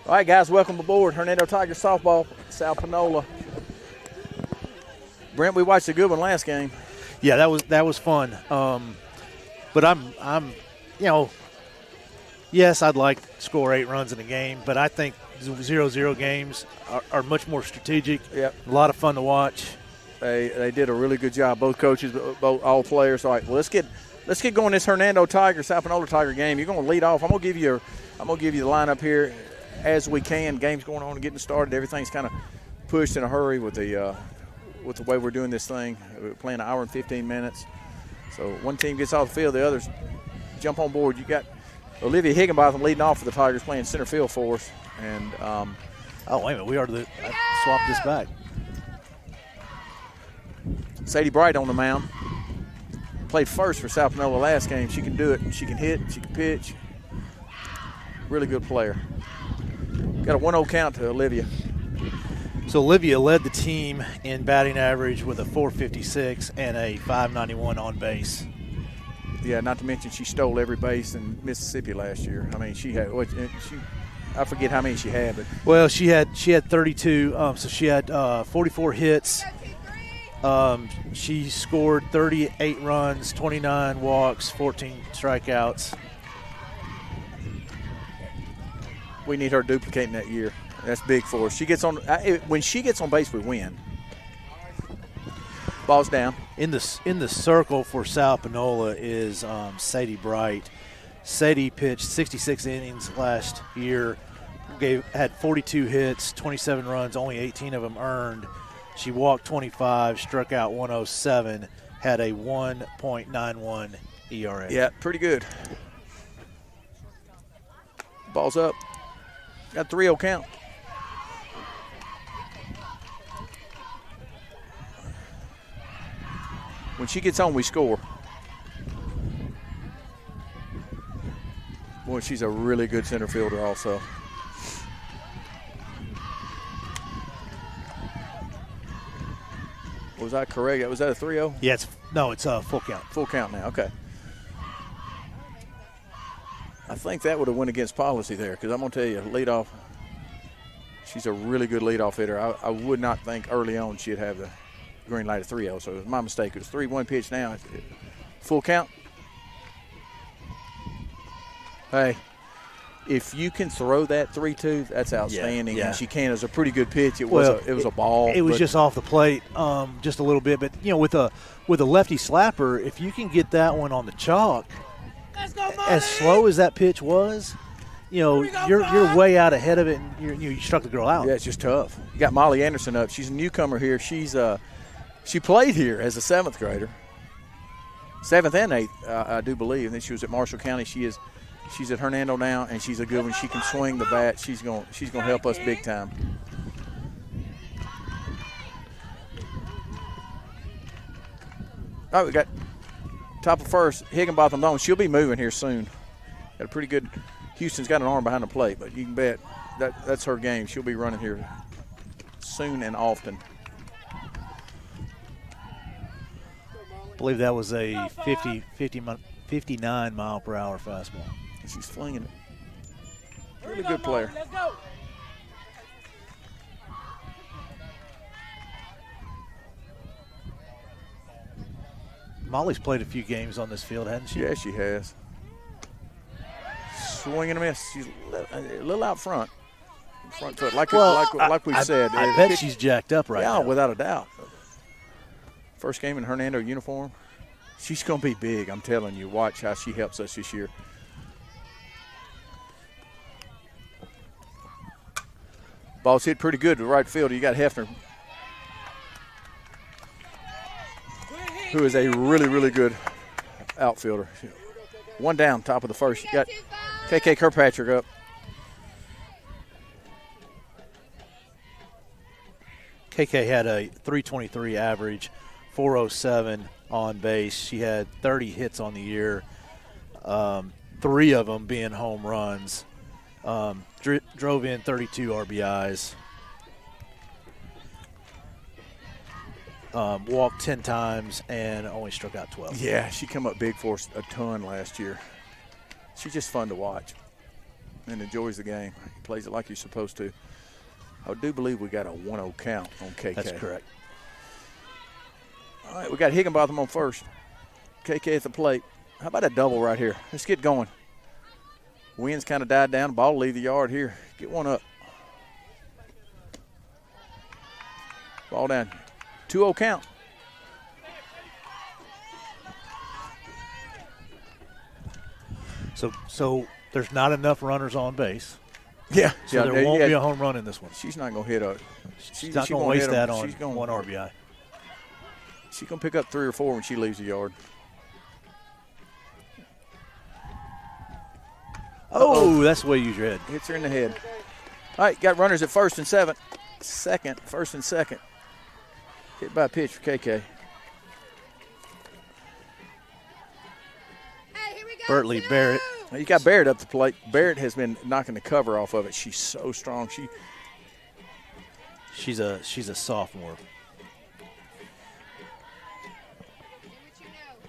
All right, guys, welcome aboard Hernando Tigers softball, South Panola. Brent, we watched a good one last game. Yeah, that was fun. But I'm yes, I'd like to score 8 runs in a game, but I think 0-0 games are much more strategic. Yep. A lot of fun to watch. They did a really good job, both coaches, all players. All right, well, let's get going this Hernando Tiger, South Panola Tiger game. You're going to lead off. I'm going to give you the lineup here as we can. Game's going on and getting started. Everything's kind of pushed in a hurry with the way we're doing this thing. We're playing an hour and 15 minutes. So one team gets off the field, the others jump on board. You got Olivia Higginbotham leading off for the Tigers, playing center field for us. And oh, wait a minute. I swapped this back. Sadie Bright on the mound. Played first for South Panola last game. She can do it. She can hit. She can pitch. Really good player. Got a 1-0 count to Olivia. So Olivia led the team in batting average with a .456 and a .591 on base. Yeah, not to mention she stole every base in Mississippi last year. I mean, she had I forget how many she had, but well, she had 32. So she had 44 hits. She scored 38 runs, 29 walks, 14 strikeouts. We need her duplicating that year. That's big for us. When she gets on base, we win. Ball's down. In the circle for South Panola is Sadie Bright. Sadie pitched 66 innings last year. Had 42 hits, 27 runs, only 18 of them earned. She walked 25, struck out 107, had a 1.91 ERA. Yeah, pretty good. Ball's up. Got 3-0 count. When she gets on, we score. Boy, she's a really good center fielder also. Was that correct? Was that a 3-0? Yeah, it's a full count. Full count now, okay. I think that would have went against policy there because I'm going to tell you, leadoff, she's a really good leadoff hitter. I would not think early on she'd have the green light at 3-0, so it was my mistake. It was 3-1 pitch now. Full count. Hey, if you can throw that 3-2, that's outstanding. Yeah. And she can. It was a pretty good pitch. It was a ball. It was just off the plate, just a little bit. But with a lefty slapper, if you can get that one on the chalk, as slow as that pitch was, you're way out ahead of it, and you struck the girl out. Yeah, it's just tough. You got Molly Anderson up. She's a newcomer here. She played here as a 7th grader, 7th and 8th, I do believe. And then she was at Marshall County. She's at Hernando now, and she's a good one. She can swing the bat. She's going to help us big time. All right, we got top of first, Higginbotham on. She'll be moving here soon. Got a pretty good – Houston's got an arm behind the plate, but you can bet that's her game. She'll be running here soon and often. I believe that was a 59 mile per hour fastball. She's flinging it. Really good player. Let's go. Molly's played a few games on this field, hasn't she? Yeah, she has. Swing and a miss. She's a little out front. Front foot, like we've said. I bet she's jacked up right now. Yeah, without a doubt. First game in Hernando uniform. She's going to be big, I'm telling you. Watch how she helps us this year. Ball's hit pretty good to the right field. You got Hefner, who is a really, really good outfielder. One down, top of the first. You got KK Kirkpatrick up. KK had a .323 average, .407 on base. She had 30 hits on the year, 3 of them being home runs. Drove in 32 RBIs. Walked 10 times and only struck out 12. Yeah, she come up big for us a ton last year. She's just fun to watch. and enjoys the game. He plays it like he's supposed to. I do believe we got a 1-0 count on KK. That's correct. All right, we got Higginbotham on first. KK at the plate. How about a double right here? Let's get going. Wind's kind of died down. Ball will leave the yard here. Get one up. Ball down. 2-0 count. So there's not enough runners on base. Yeah. So there won't be a home run in this one. She's not going to hit a. She's not going to waste that on one RBI. She's going to pick up 3 or 4 when she leaves the yard. Oh, that's the way you use your head. Hits her in the head. All right, got runners at first and second. First and second. Hit by pitch for KK. Bertley Barrett. Now you got Barrett up the plate. Barrett has been knocking the cover off of it. She's so strong. She's a sophomore.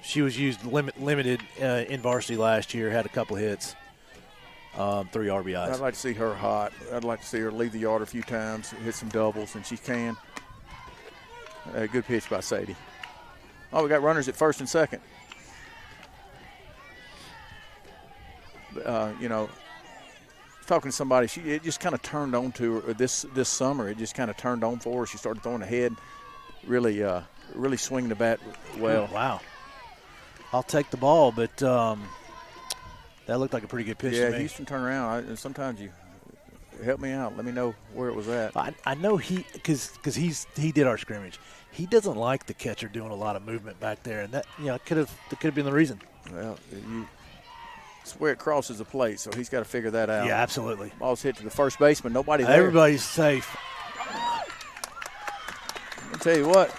She was used limited in varsity last year. Had a couple hits, 3 RBIs. I'd like to see her hot. I'd like to see her leave the yard a few times, hit some doubles, and she can. A good pitch by Sadie. Oh, we got runners at first and second. Talking to somebody, it just kind of turned on to her this summer. It just kind of turned on for her. She started throwing the head, really swinging the bat well. Oh, wow. I'll take the ball, but that looked like a pretty good pitch to me. Houston turn around. Sometimes you help me out. Let me know where it was at. I know because he did our scrimmage. He doesn't like the catcher doing a lot of movement back there, and that could have been the reason. Well, it's where it crosses the plate, so he's got to figure that out. Yeah, absolutely. Ball's hit to the first baseman. Nobody there. Everybody's safe. I'll tell you what.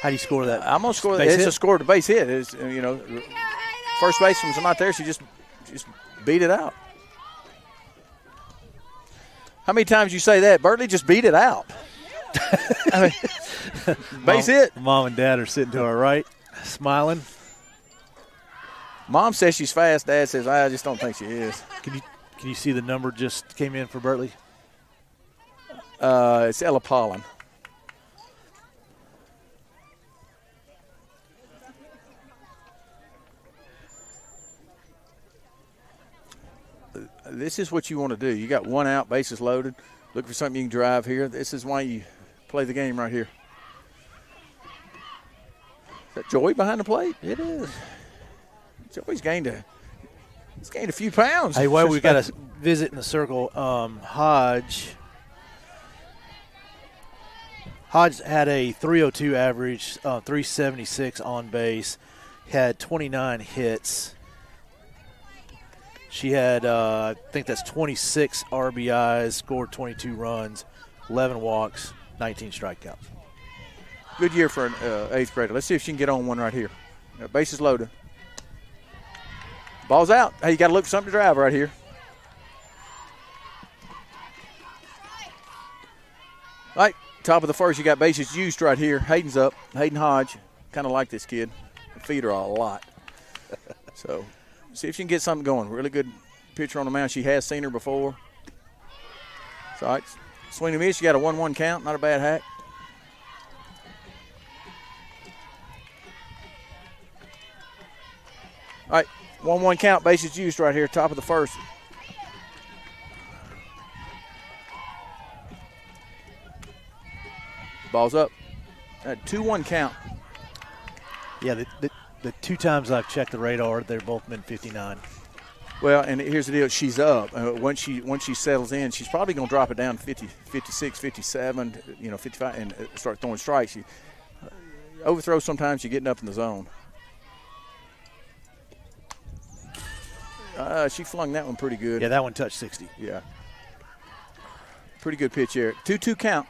How do you score that? I'm gonna score that. It's a score to base hit. It's, first baseman's not there. She just beat it out. How many times you say that? Bertley just beat it out. I mean, base hit. Mom and Dad are sitting to our right, smiling. Mom says she's fast. Dad says, I just don't think she is. Can you see the number just came in for Bertley? It's Ella Pollen. This is what you want to do. You got one out, bases loaded. Look for something you can drive here. This is why you play the game right here. Is that Joey behind the plate? It is. Joey's gained a few pounds. Hey, well, we've got a visit in the circle. Hodge had a 302 average, 376 on base, had 29 hits. She had, I think that's 26 RBIs, scored 22 runs, 11 walks, 19 strikeouts. Good year for an 8th grader. Let's see if she can get on one right here. Bases loaded. Ball's out. Hey, you got to look for something to drive right here. All right, top of the first, you got bases used right here. Hayden's up. Hayden Hodge. Kind of like this kid. I feed her a lot. So, see if she can get something going. Really good pitcher on the mound. She has seen her before. So, all right, swing and miss. You got a 1-1 count. Not a bad hack. All right, 1-1 count. Bases used right here. Top of the first. Ball's up. 2-1 count. Yeah, the 2 times I've checked the radar, they're both been 59. Well, and here's the deal. She's up. Once she settles in, she's probably going to drop it down 50, 56, 57, 55, and start throwing strikes. She overthrows sometimes. You're getting up in the zone. She flung that one pretty good. Yeah, that one touched 60. Yeah. Pretty good pitch here. 2-2 count.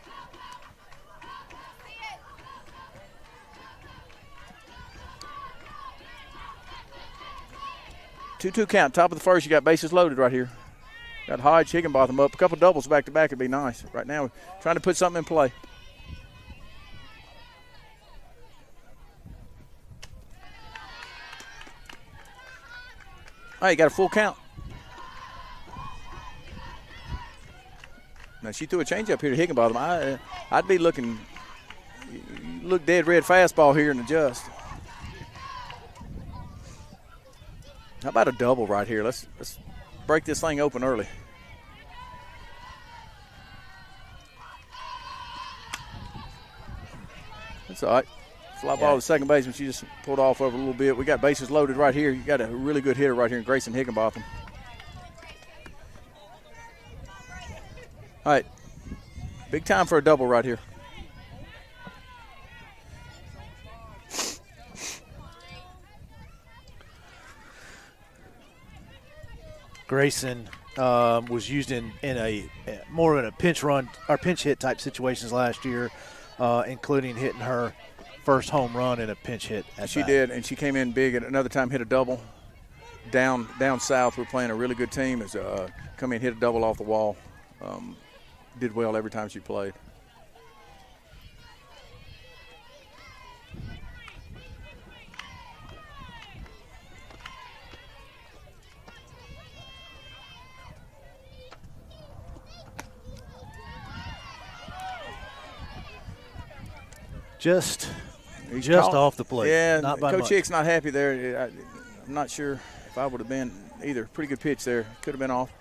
Two count. Top of the first, you got bases loaded right here. Got Hodge, Higginbotham up. A couple doubles back to back would be nice. Right now, we're trying to put something in play. right, you got a full count. Now, she threw a changeup here to Higginbotham. I'd be looking – look dead red fastball here and adjust. How about a double right here? Let's break this thing open early. That's all right. Fly ball to second baseman. She just pulled off over a little bit. We got bases loaded right here. You got a really good hitter right here in Grayson Higginbotham. All right. Big time for a double right here. Grayson was used in a more in a pinch run or pinch hit type situations last year, including hitting her first home run in a pinch hit. She did, and she came in big, and another time hit a double down south. We're playing a really good team. Come in, hit a double off the wall. Did well every time she played. Just off the plate. Yeah, not by Coach much. Hick's not happy there. I'm not sure if I would have been either. Pretty good pitch there. Could have been off.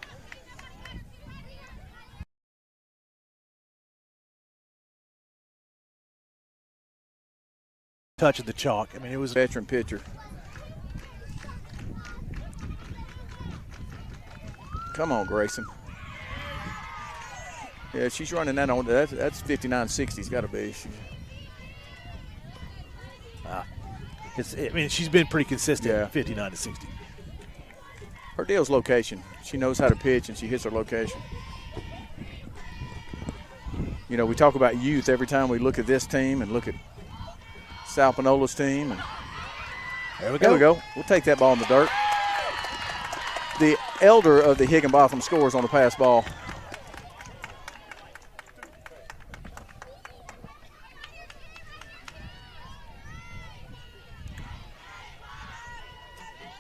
Touch of the chalk. I mean, it was a veteran pitcher. Come on, Grayson. Yeah, she's running that on. That's 59-60's got to be. I mean, she's been pretty consistent. Yeah. 59-60. Her deal's location. She knows how to pitch, and she hits her location. You know, we talk about youth every time we look at this team and look at Sal Pinola's team. And there we go. We'll take that ball in the dirt. The elder of the Higginbotham scores on the pass ball.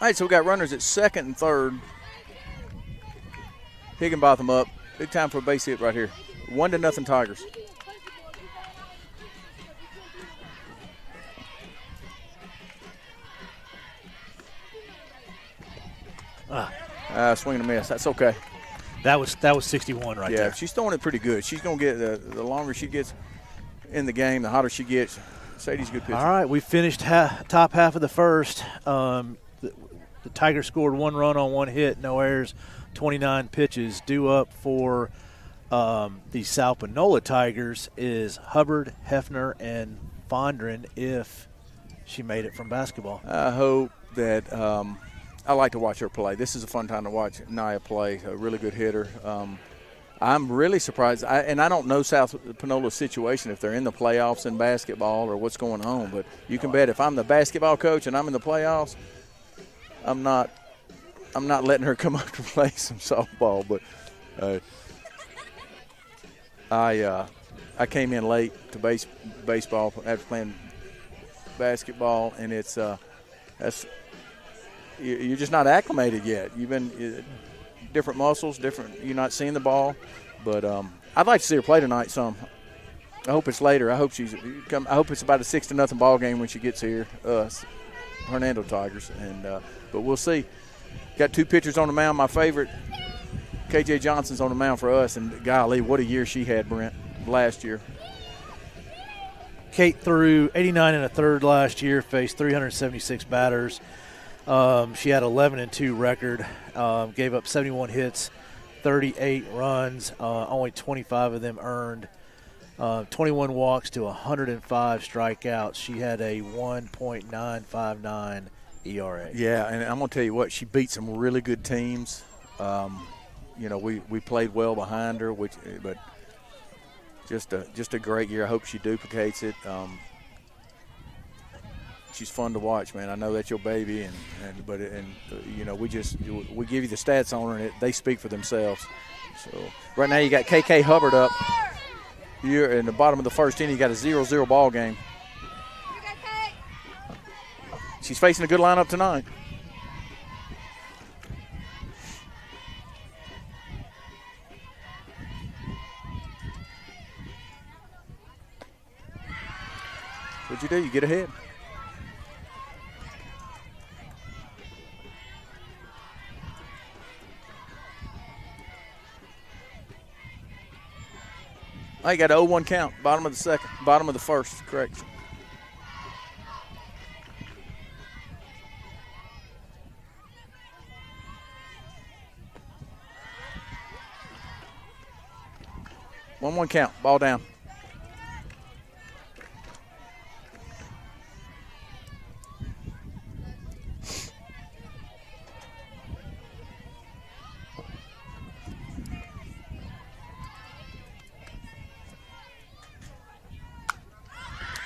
All right, so we got runners at second and third. Higginbotham up. Big time for a base hit right here. 1-0 Tigers. Swing and a miss. That's okay. That was 61 right there. Yeah, she's throwing it pretty good. She's going to get the longer she gets in the game, the hotter she gets. Sadie's a good pitcher. All right, we finished top half of the first. The Tigers scored 1 run on 1 hit, no errors, 29 pitches. Due up for the South Panola Tigers is Hubbard, Hefner, and Fondren if she made it from basketball. I hope that I like to watch her play. This is a fun time to watch Nia play, a really good hitter. I'm really surprised, and I don't know South Panola's situation, if they're in the playoffs in basketball or what's going on, but you can bet if I'm the basketball coach and I'm in the playoffs, I'm not letting her come up to play some softball. But I came in late to baseball after playing basketball, and it's you're just not acclimated yet. You've been different muscles, different. You're not seeing the ball, but I'd like to see her play tonight some. I hope it's later. I hope I hope it's about a 6-0 ball game when she gets here. Hernando Tigers, but we'll see. Got 2 pitchers on the mound. My favorite, KJ Johnson's on the mound for us, and golly, what a year she had, Brent, last year. Kate threw 89 1/3 last year, faced 376 batters. She had 11-2 record, gave up 71 hits, 38 runs, only 25 of them earned, 21 walks to 105 strikeouts. She had a 1.959 ERA. Yeah, and I'm going to tell you what, she beat some really good teams. We played well behind her, but just a great year. I hope she duplicates it. She's fun to watch, man. I know that's your baby, but we give you the stats on her, and they speak for themselves. So right now you got KK Hubbard up. You're in the bottom of the first inning. You got a 0-0 ball game. She's facing a good lineup tonight. do. You get ahead. I got an 0-1 count. Bottom of the second. Bottom of the first. Correct. One count. Ball down.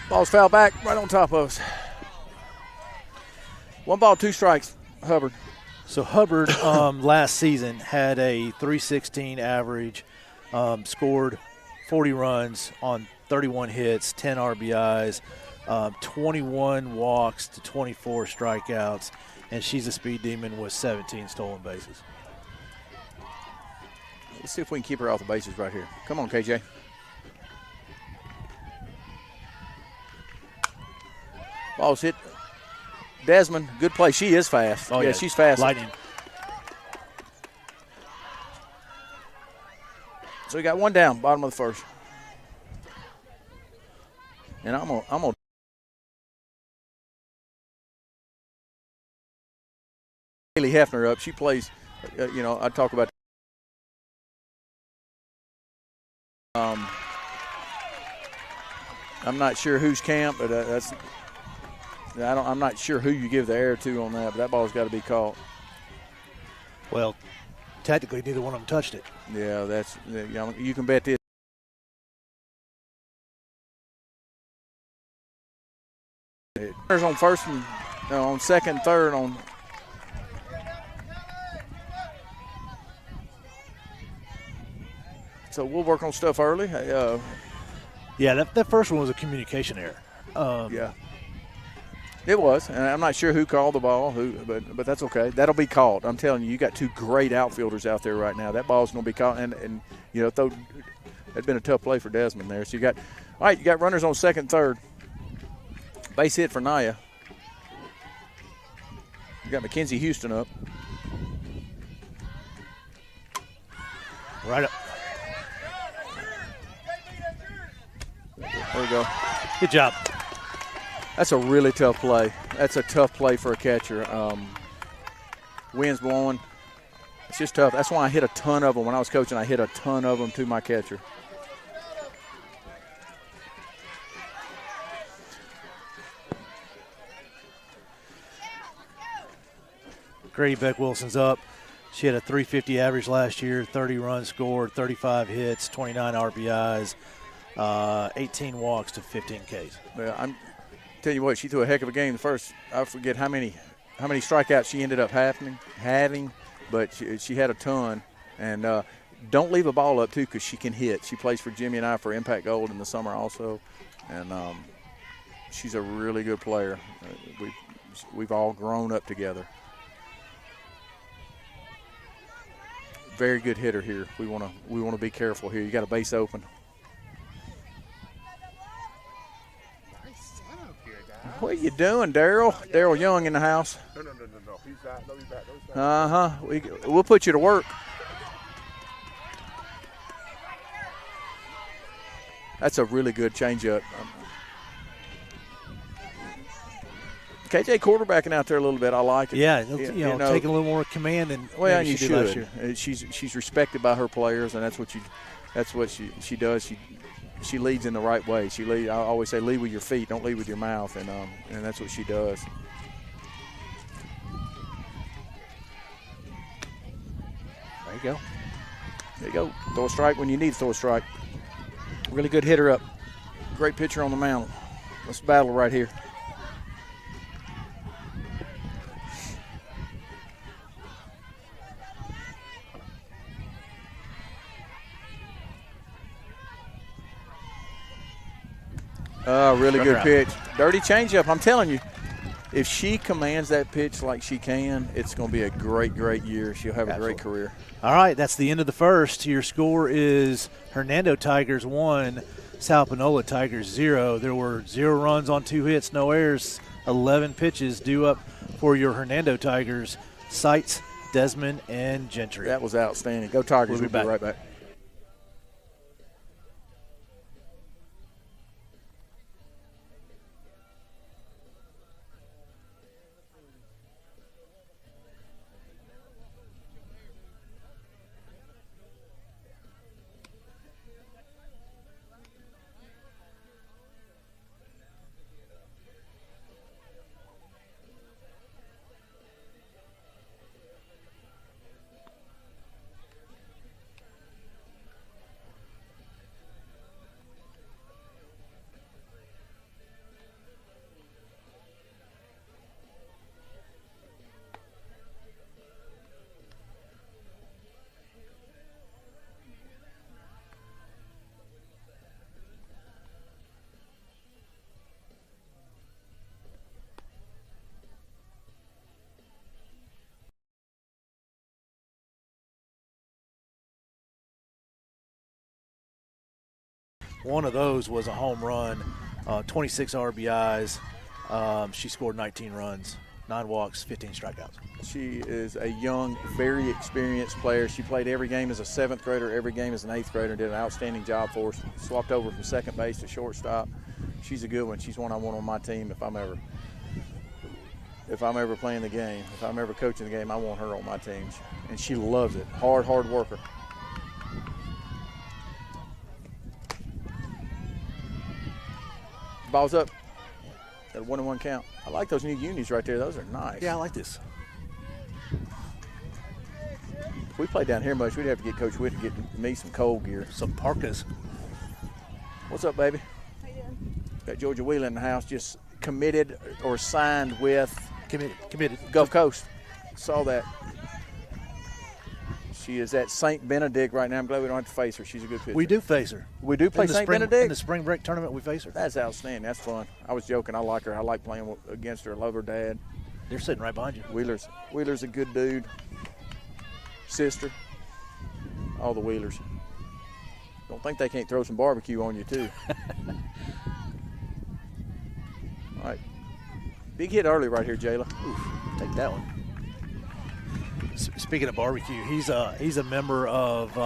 Ball's fouled back right on top of us. 1 ball, 2 strikes, Hubbard. So Hubbard last season had a 316 average, scored 40 runs on 31 hits, 10 RBIs, 21 walks to 24 strikeouts, and she's a speed demon with 17 stolen bases. Let's see if we can keep her off the bases right here. Come on, KJ. Ball's hit. Desmond, good play. She is fast. Oh, yeah, she's fast. Lightning. So we got 1 down, bottom of the first. And I'm gonna Haley Hefner up. She plays, I talk about I'm not sure whose camp, but I'm not sure who you give the air to on that, but that ball's got to be caught. Well, technically, neither one of them touched it. Yeah, you can bet this. Runners on first and on second, third on. So we'll work on stuff early. Yeah, that first one was a communication error. Yeah. It was, and I'm not sure who called the ball, but that's okay. That'll be called. I'm telling you, you got 2 great outfielders out there right now. That ball's going to be caught, and that'd been a tough play for Desmond there. So you got runners on second, third. Base hit for Naya. You got Mackenzie Houston up. Right up. There we go. Good job. That's a really tough play. That's a tough play for a catcher. Wind's blowing. It's just tough. That's why I hit a ton of them. When I was coaching, I hit a ton of them to my catcher. Grady Beck-Wilson's up. She had a 350 average last year, 30 runs scored, 35 hits, 29 RBIs, 18 walks to 15 Ks. Yeah, I'm tell you what, she threw a heck of a game. The first, I forget how many strikeouts she ended up having, but she had a ton. And don't leave a ball up too, because she can hit. She plays for Jimmy and I for Impact Gold in the summer also, and she's a really good player. We've all grown up together. Very good hitter here. We want to be careful here. You got a base open. What are you doing, Daryl? Daryl Young in the house. No. He's back. No, he's back. We'll put you to work. That's a really good changeup. KJ quarterbacking out there a little bit. I like it. Yeah, taking a little more command than you she did last year. She's respected by her players, and that's what she does. She leads in the right way. I always say, lead with your feet, don't lead with your mouth, and that's what she does. There you go. There you go. Throw a strike when you need to throw a strike. Really good hitter up. Great pitcher on the mound. Let's battle right here. Really good pitch. Dirty changeup. I'm telling you, if she commands that pitch like she can, it's going to be a great, great year. She'll have a great career. All right, that's the end of the first. Your score is Hernando Tigers 1, Salpinola Tigers 0. There were 0 runs on 2 hits, no errors, 11 pitches due up for your Hernando Tigers. Seitz, Desmond, and Gentry. That was outstanding. Go Tigers. We'll be right back. One of those was a home run, 26 RBIs. She scored 19 runs, 9 walks, 15 strikeouts. She is a young, very experienced player. She played every game as a 7th grader, every game as an 8th grader, and did an outstanding job for us. Swapped over from second base to shortstop. She's a good one. She's one I want on my team if I'm ever playing the game. If I'm ever coaching the game, I want her on my team. And she loves it. Hard worker. Ball's up. Got a 1-1 count. I like those new unis right there. Those are nice. Yeah, I like this. If we played down here much, we'd have to get Coach Witt to get me some cold gear. Some parkas. What's up, baby? How you doing? Got Georgia Wheeler in the house, just committed or signed with Committed. Gulf Coast. Saw that. She is at St. Benedict right now. I'm glad we don't have to face her. She's a good pitcher. We do face her. We do play St. Benedict? In the spring break tournament, we face her. That's outstanding. That's fun. I was joking. I like her. I like playing against her. I love her dad. They're sitting right behind you. Wheeler's a good dude. Sister. All the Wheelers. Don't think they can't throw some barbecue on you, too. All right. Big hit early right here, Jayla. Take that one. Speaking of barbecue, he's a member of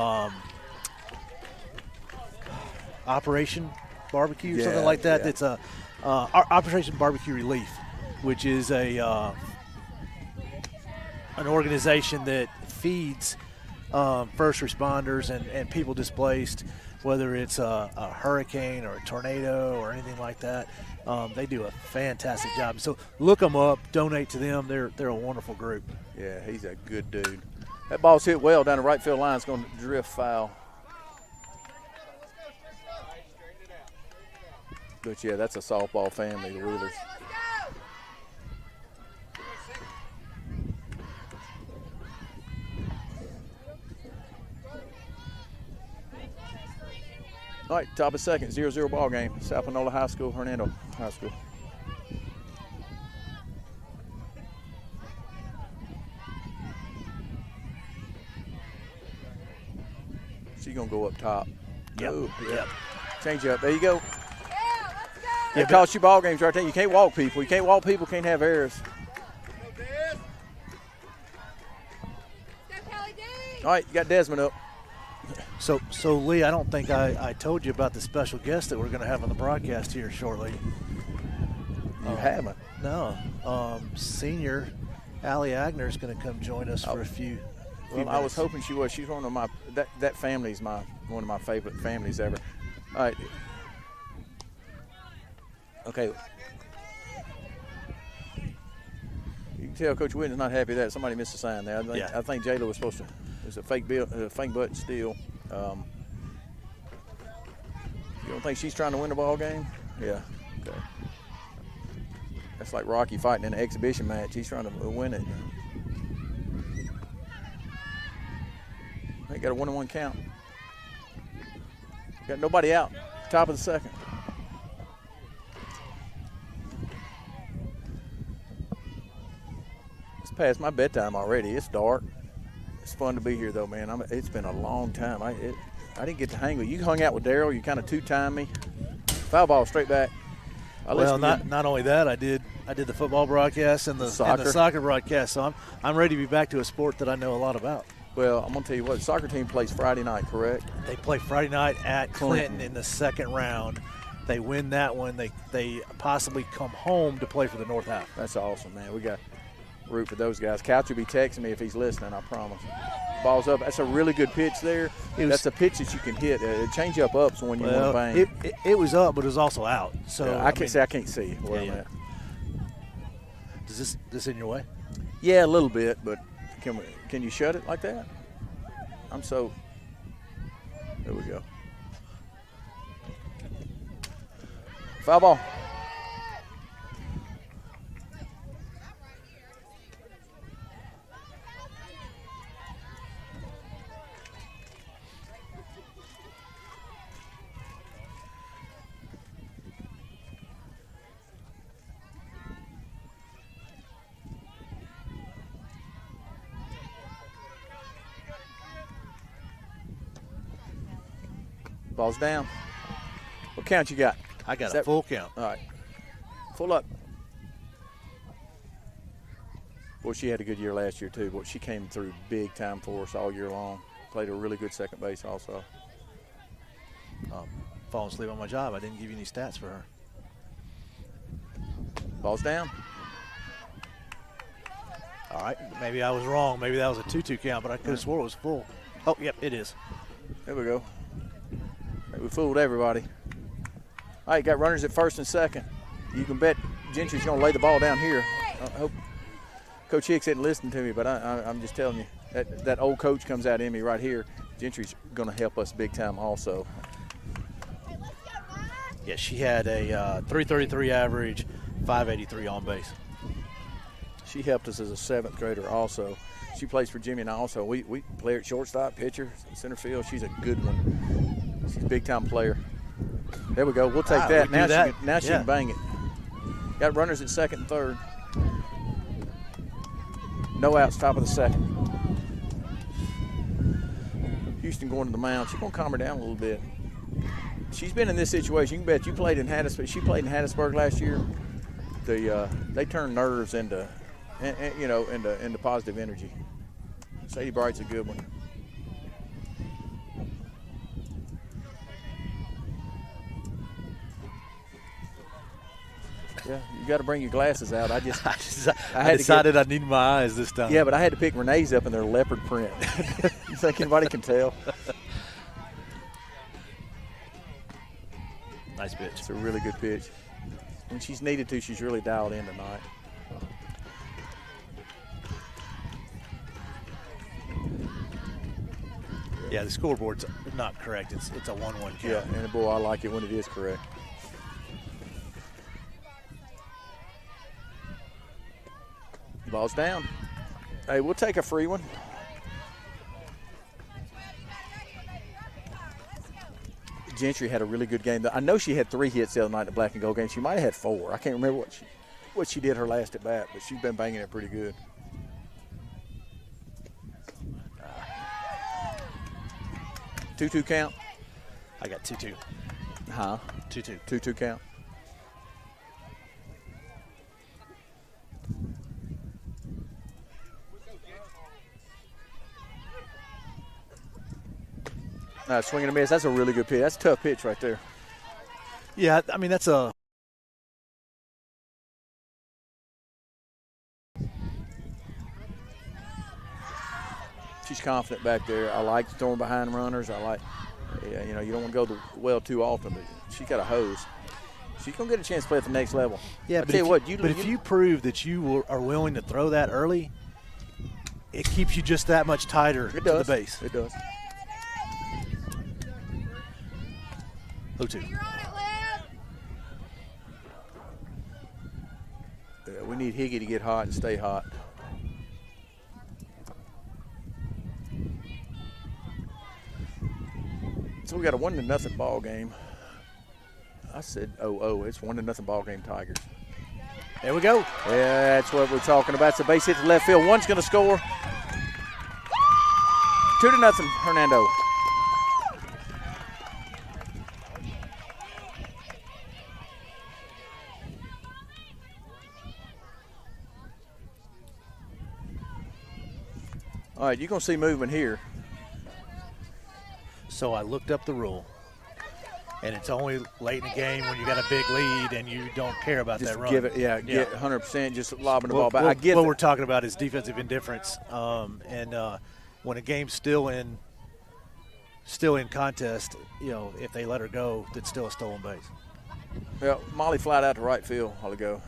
Operation Barbecue, something like that. Yeah. It's a Operation Barbecue Relief, which is an organization that feeds first responders and people displaced, whether it's a hurricane or a tornado or anything like that. They do a fantastic job. So look them up, donate to them. They're a wonderful group. Yeah, he's a good dude. That ball's hit well down the right field line. It's going to drift foul. But, yeah, that's a softball family, the Wheelers. All right, top of second, 0-0 ball game. South Panola High School, Hernando High School. She's going to go up top. Yep. Ooh, Yep. Change up. There you go. Yeah, It costs you ball games right there. You can't walk people. You can't walk people, can't have errors. All right, you got Desmond up. So Lee, I don't think I told you about the special guest that we're going to have on the broadcast here shortly. You haven't? No. Senior Allie Agner is going to come join us for a few Well, I was hoping she was. She's one of my that family's one of my favorite families ever. All right. Okay. You can tell Coach Whitney's not happy that somebody missed a sign there. I think Jayla was supposed to. It was a fake button steal. You don't think she's trying to win the ball game? Yeah. Okay. That's like Rocky fighting in an exhibition match. He's trying to win it. They got a 1-1 count. Got nobody out. Top of the second. It's past my bedtime already. It's dark. It's fun to be here, though, man. It's been a long time. I didn't get to hang with you. You hung out with Daryl. You kind of two-timed me. Foul ball straight back. Well, not only that, I did the football broadcast and the soccer broadcast. So I'm ready to be back to a sport that I know a lot about. Well, I'm gonna tell you what. The soccer team plays Friday night, correct? They play Friday night at Clinton in the second round. They win that one. They possibly come home to play for the North half. That's awesome, man. We got root for those guys. Couch will be texting me if he's listening. I promise. Ball's up. That's a really good pitch there. That's a pitch that you can hit. Change up ups when you want to bang. It was up, but it was also out. So yeah, I can't see where I'm at. Is this in your way? Yeah, a little bit, but can you shut it like that? There we go. Foul ball. Ball's down. What count you got? I got a full count. All right. Full up. Well, she had a good year last year, too. But she came through big time for us all year long. Played a really good second base also. Falling asleep on my job. I didn't give you any stats for her. Ball's down. All right. Maybe I was wrong. Maybe that was a 2-2 count, but I could have swore it was full. Oh, yep, it is. There we go. We fooled everybody. All right, got runners at first and second. You can bet Gentry's going to lay the ball down here. I hope Coach Hicks isn't listening to me, but I'm just telling you, that old coach comes out in me right here. Gentry's going to help us big time also. Yeah, she had a 333 average, 583 on base. She helped us as a seventh grader also. She plays for Jimmy and I also. We play her at shortstop, pitcher, center field. She's a good one. She's a big-time player. There we go. We'll take that. Now she can bang it. Got runners at second and third. No outs, top of the second. Houston going to the mound. She's going to calm her down a little bit. She's been in this situation. You can bet you played in Hattiesburg. She played in Hattiesburg last year. They turn nerves into positive energy. Sadie Bright's a good one. Yeah, you got to bring your glasses out. I decided I needed my eyes this time. Yeah, but I had to pick Renee's up in their leopard print. You think anybody can tell? Nice pitch. It's a really good pitch. When she's needed to, she's really dialed in tonight. Yeah, the scoreboard's not correct. It's a 1-1 count. Yeah, and boy, I like it when it is correct. Ball's down. Hey, we'll take a free one. Gentry had a really good game. I know she had 3 hits the other night in the black and gold game. She might have had 4. I can't remember what she did her last at bat, but she's been banging it pretty good. 2-2 count. I got 2-2. Huh? 2-2. 2-2 count. Swing and a miss. That's a really good pitch. That's a tough pitch right there. Yeah, I mean, that's a – she's confident back there. I like throwing behind runners. I like, you don't want to go the well too often, but she's got a hose. She's going to get a chance to play at the next level. Yeah, if you prove that you are willing to throw that early, it keeps you just that much tighter to the base. It does. 0-2. We need Higgy to get hot and stay hot. So we got a 1-0 ball game. I said 0-0. It's 1-0 ball game, Tigers. There we go. Yeah, that's what we're talking about. It's a base hit to left field. One's going to score. 2-0, Hernando. All right, you're going to see movement here. So I looked up the rule, and it's only late in the game when you got a big lead and you don't care about Just that run. give it, get 100%, just lobbing the ball back. I get what we're talking about is defensive indifference, and when a game's still in contest, if they let her go, that's still a stolen base. Well, Molly flied out to right field a while ago.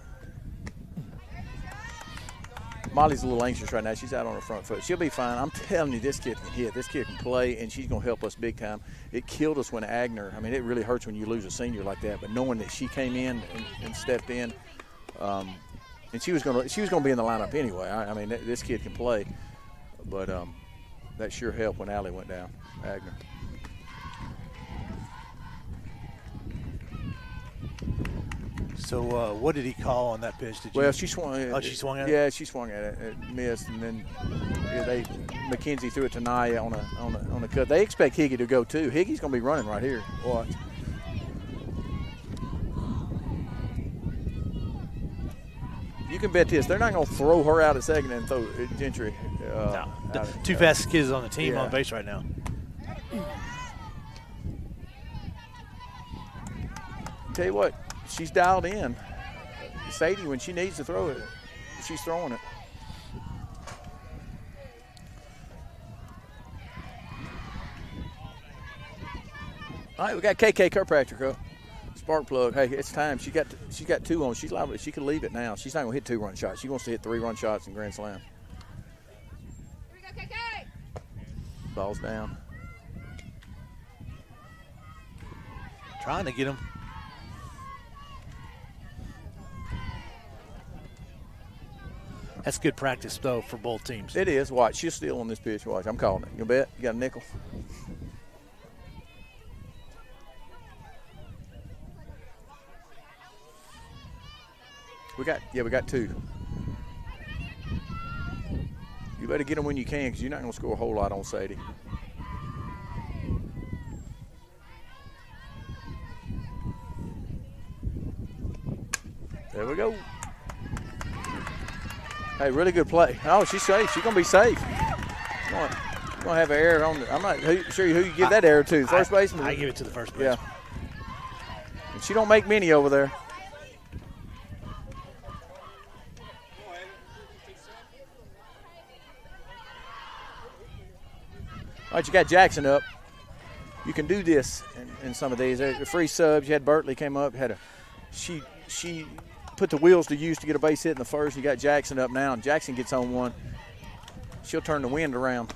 Molly's a little anxious right now. She's out on her front foot. She'll be fine. I'm telling you, this kid can hit. This kid can play, and she's going to help us big time. It killed us when Agner. I mean, it really hurts when you lose a senior like that. But knowing that she came in and stepped in, and she was going to be in the lineup anyway. I mean, this kid can play. But that sure helped when Allie went down, Agner. So what did he call on that pitch? Well, she swung. She swung at it? Yeah, she swung at it. It missed, and then McKenzie threw it to Naya on the cut. They expect Higgy to go too. Higgy's going to be running right here. Watch. You can bet this. They're not going to throw her out at second and throw Gentry. No. Two fastest kids on the team on base right now. Tell you what, she's dialed in. Sadie, when she needs to throw it, she's throwing it. All right, we got KK Kirkpatrick up. Spark plug. Hey, it's time. She got two on. She's liable. She could leave it now. She's not going to hit 2-run shots. She wants to hit 3-run shots in Grand Slam. Here we go, KK. Ball's down. Trying to get him. That's good practice, though, for both teams. It is. Watch. She's still on this pitch. Watch. I'm calling it. You bet? You got a nickel? We got two. You better get them when you can, because you're not going to score a whole lot on Sadie. There we go. Hey, really good play. Oh, she's safe. She's going to be safe. You're going to have an error on I'm not sure who you give that error to. First baseman? I give it to the first baseman. Yeah. And she don't make many over there. All right, you got Jackson up. You can do this in some of these. The free subs, you had Bertley came up, she put the wheels to use to get a base hit in the first. You got Jackson up now, and Jackson gets on one. She'll turn the wind around.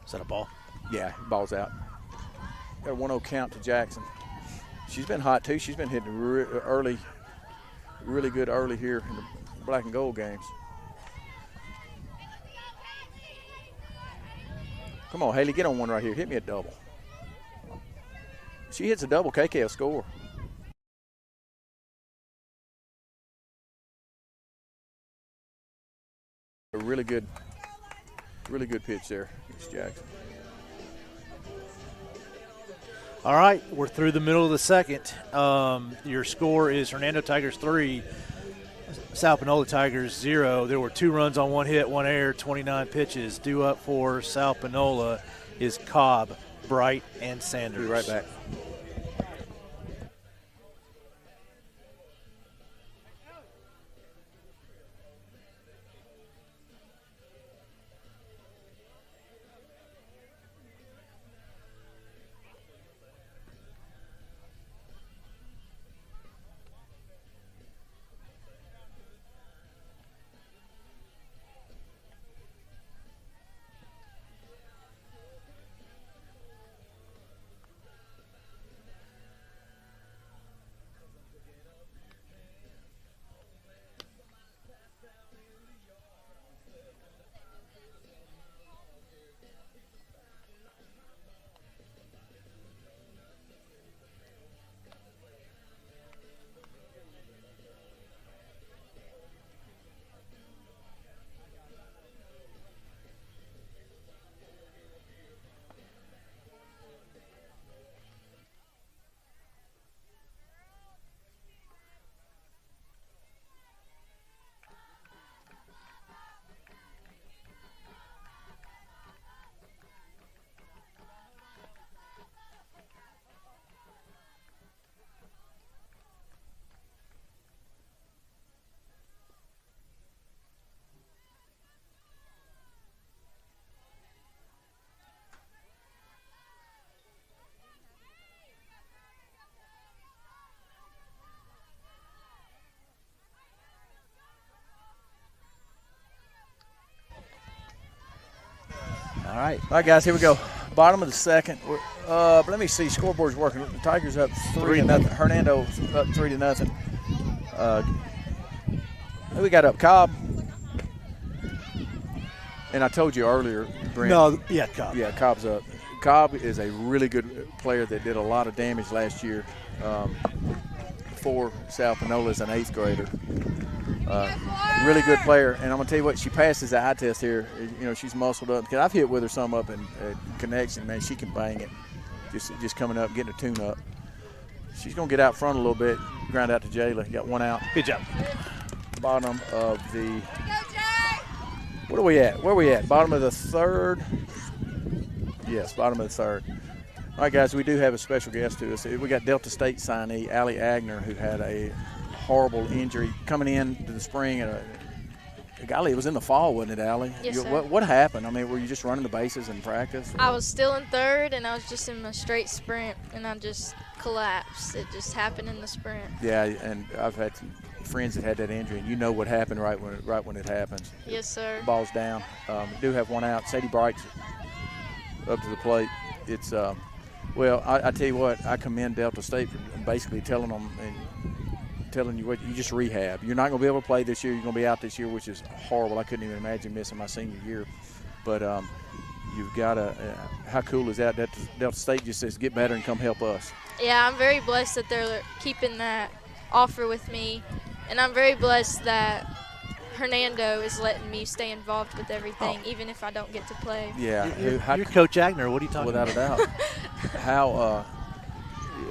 Is that a ball? Yeah, ball's out. Got a 1-0 count to Jackson. She's been hot, too. She's been hitting early, really good early here in the black and gold games. Come on, Haley, get on one right here. Hit me a double. She hits a double, KK will score. A really good pitch there against Jackson. All right, we're through the middle of the second. Your score is Hernando Tigers 3, South Panola Tigers 0. There were 2 runs on 1 hit, 1 error, 29 pitches. Due up for South Panola is Cobb, Bright, and Sanders. Be right back. right. All right, guys, here we go. Bottom of the second. Let me see. Scoreboard's working. The Tigers up 3-0. Hernando up 3-0. Who we got up? Cobb. And I told you earlier, Brent. No, yeah, Cobb. Yeah, Cobb's up. Cobb is a really good player that did a lot of damage last year for South Panola as an 8th grader. Really good player. And I'm going to tell you what, she passes the eye test here. You know, she's muscled up. I've hit with her some up in connection. Man, she can bang it. Just coming up, getting a tune up. She's going to get out front a little bit, ground out to Jayla. Got one out. Good job. Bottom of the – what are we at? Where are we at? Bottom of the third? Yes, bottom of the third. All right, guys, we do have a special guest to us. We got Delta State signee Allie Agner, who had a horrible injury coming into the spring. Golly, it was in the fall, wasn't it, Allie? Yes, sir. What happened? I mean, were you just running the bases in practice? I was still in third, and I was just in my straight sprint, and I just collapsed. It just happened in the sprint. Yeah, and I've had some friends that had that injury, and you know what happened right when it happens. Yes, sir. The ball's down. We do have one out. Sadie Bright's up to the plate. It's well, I tell you what, I commend Delta State for basically telling them and telling you what, you just rehab. You're not going to be able to play this year. You're going to be out this year, which is horrible. I couldn't even imagine missing my senior year. But you've got to how cool is that Delta State just says, get better and come help us. Yeah, I'm very blessed that they're keeping that offer with me, and I'm very blessed that Hernando is letting me stay involved with everything, even if I don't get to play. Yeah. You're Coach Agner. What are you talking about? Without a doubt. How,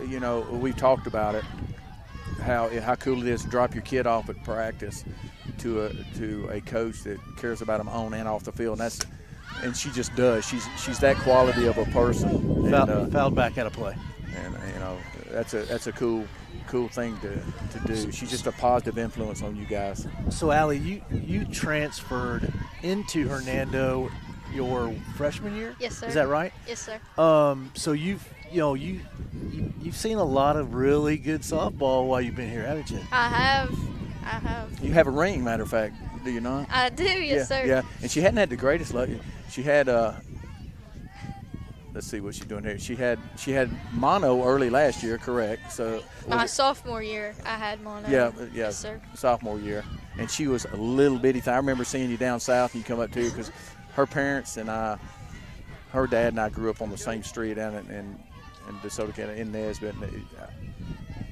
you know, we've talked about it, how cool it is to drop your kid off at practice to a coach that cares about them on and off the field. And she just does. She's that quality of a person. Fouled back out of play. And, you know, that's a cool thing to do. She's just a positive influence on you guys. So, Allie, you transferred into Hernando your freshman year? Yes, sir. Is that right? Yes, sir. So you've seen a lot of really good softball while you've been here, haven't you? I have. You have a ring, matter of fact, do you not? I do, yes, sir. Yeah, and she hadn't had the greatest luck. She had let's see what she's doing here. She had mono early last year, correct? So my sophomore year, I had mono. Yeah, yes, sir. Sophomore year, and she was a little bitty thing. I remember seeing you down south, and you come up too, because her parents and her dad and I grew up on the same street down in DeSoto County in Nesbitt.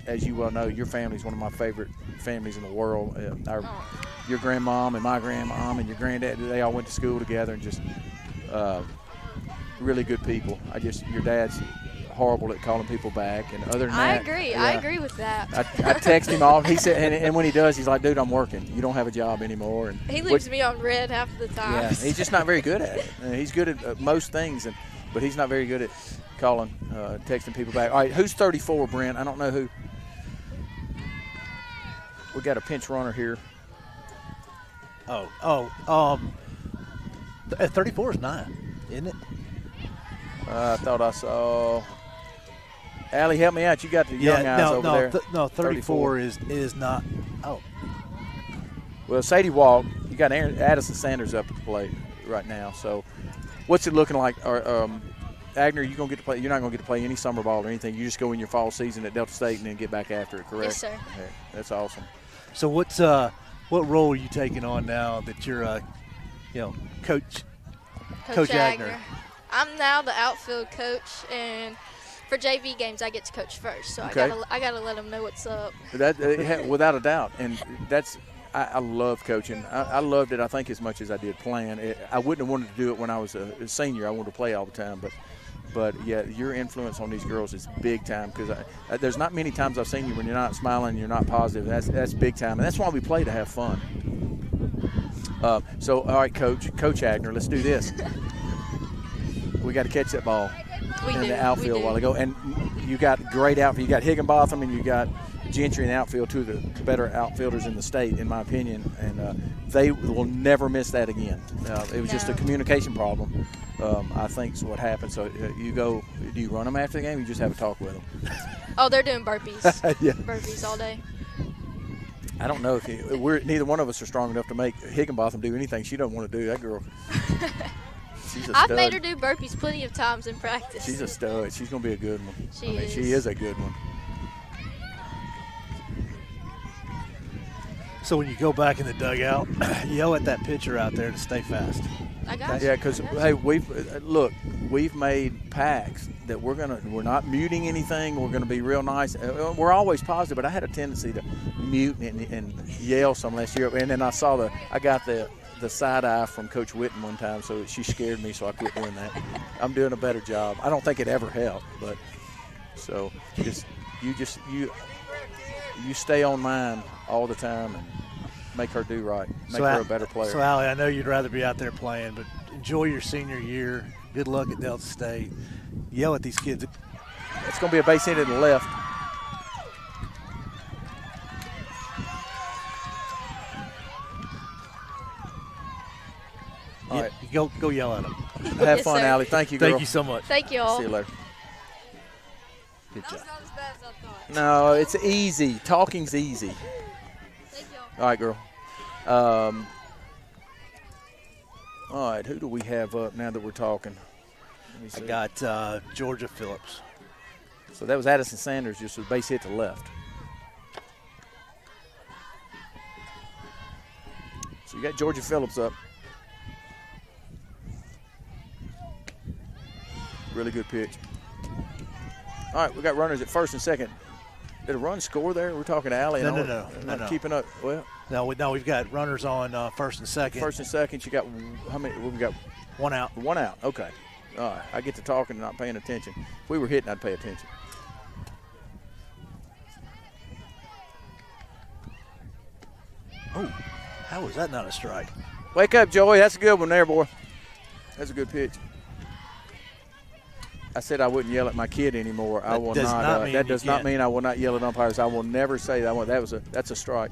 As you well know, your family is one of my favorite families in the world. Your grandmom and my grandmom and your granddad, they all went to school together, and just really good people. Your dad's horrible at calling people back, and other than that, I agree. yeah, I agree with that. I text him off. He said, and when he does, he's like, "Dude, I'm working. You don't have a job anymore." And he leaves me on red half the time. Yeah, he's just not very good at it. He's good at most things, but he's not very good at calling, texting people back. All right, who's 34, Brent? I don't know who. We got a pinch runner here. 34 is 9, isn't it? I thought I saw. Allie, help me out. You got the young guys over there. No, 34 is not. Oh. Well, Sadie walked. You got Addison Sanders up at the plate right now. So, what's it looking like? Agner, you gonna get to play? You're not gonna get to play any summer ball or anything. You just go in your fall season at Delta State and then get back after it. Correct? Yes, sir. Okay, that's awesome. So what role are you taking on now that you're Coach Agner? I'm now the outfield coach, and for JV games I get to coach first, so okay. I gotta let them know what's up. Without a doubt, and I love coaching. I loved it, I think, as much as I did playing. I wouldn't have wanted to do it when I was a senior. I wanted to play all the time, but yeah, your influence on these girls is big time, because there's not many times I've seen you when you're not smiling, you're not positive. That's big time, and that's why we play, to have fun. So, all right, Coach Agner, let's do this. We got to catch that ball in the outfield a while ago, and you got great outfield. You got Higginbotham and you got Gentry in the outfield, two of the better outfielders in the state, in my opinion, and they will never miss that again. It was just a communication problem, I think, is what happened. So do you run them after the game, or you just have a talk with them? Oh, they're doing burpees. Yeah. Burpees all day. I don't know if neither one of us are strong enough to make Higginbotham do anything she doesn't want to do. That girl, She's a I've stud. made her do burpees plenty of times in practice. She's a stud. She's going to be a good one. She She is a good one. So when you go back in the dugout, yell at that pitcher out there to stay fast. I got you. Yeah, because hey, we've made pacts that we're not muting anything. We're gonna be real nice. We're always positive, but I had a tendency to mute and yell some last year. And then I got the side eye from Coach Witten one time, so she scared me, so I quit doing that. I'm doing a better job. I don't think it ever helped, but so you stay on mine all the time and make her do right, make her a better player. So, Allie, I know you'd rather be out there playing, but enjoy your senior year. Good luck at Delta State. Yell at these kids. It's going to be a base hit to the left. All right. Go yell at them. Have Yes, fun, sir. Allie. Thank you, girl. Thank you so much. Thank you all. See you later. Good job. Not as bad as I thought. No, it's easy. Talking's easy. Thank y'all. All right, girl. All right, who do we have up now that we're talking? Let me I see. got Georgia Phillips. So that was Addison Sanders, just a base hit to left. So you got Georgia Phillips up. Really good pitch. All right, we got runners at first and second. Did a run score there? We're talking to Allie. No. Not keeping up. Well, No, we've got runners on first and second. first and second, you got how many? We got one out. one out. Okay. All right. I get to talking and not paying attention. If we were hitting, I'd pay attention. Oh, how was that not a strike? Wake up, Joey. That's a good one there, boy. That's a good pitch. I said I wouldn't yell at my kid anymore. I will does not. not mean That you does not can't. mean I will not yell at umpires. I will never say that. That's a strike.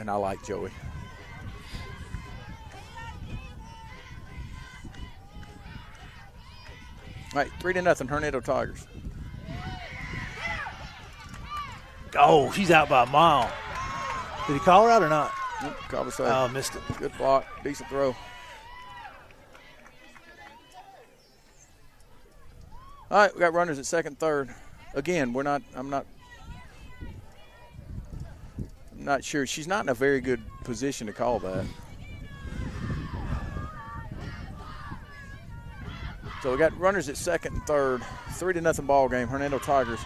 And I like Joey. All right, 3-0, Hernando Tigers. Oh, he's out by a mile. Did he call her out or not? Call us Oh, missed it. Good block, decent throw. All right, we got runners at second, third. Again, I'm not sure. She's not in a very good position to call that. So we got runners at second and third. 3-0 ball game. Hernando Tigers.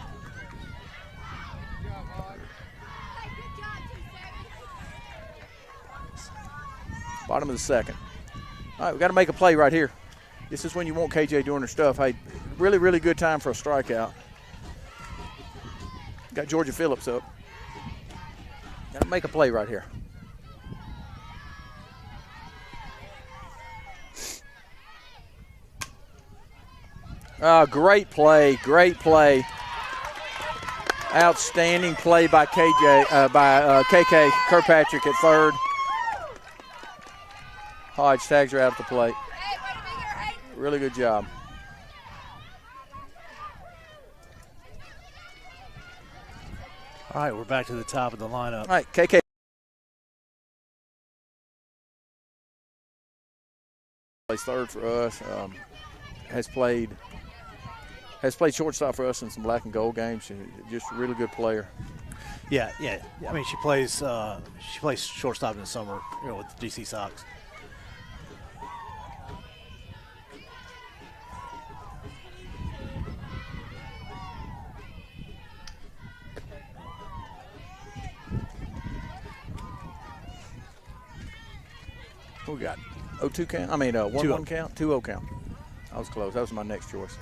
Bottom of the second. All right, we got to make a play right here. This is when you want KJ doing her stuff. Hey, really, really good time for a strikeout. Got Georgia Phillips up. Got to make a play right here. Great play, great play. Outstanding play by KK Kirkpatrick at third. Hodge tags her out at the plate. Really good job. All right, we're back to the top of the lineup. All right, KK. Plays third for us. Has played shortstop for us in some black and gold games. She's just a really good player. Yeah. I mean, she plays shortstop in the summer, with the DC Sox. What we got? 0-2 count? I mean, 1-1 count? 2-0 count. I was close. That was my next choice.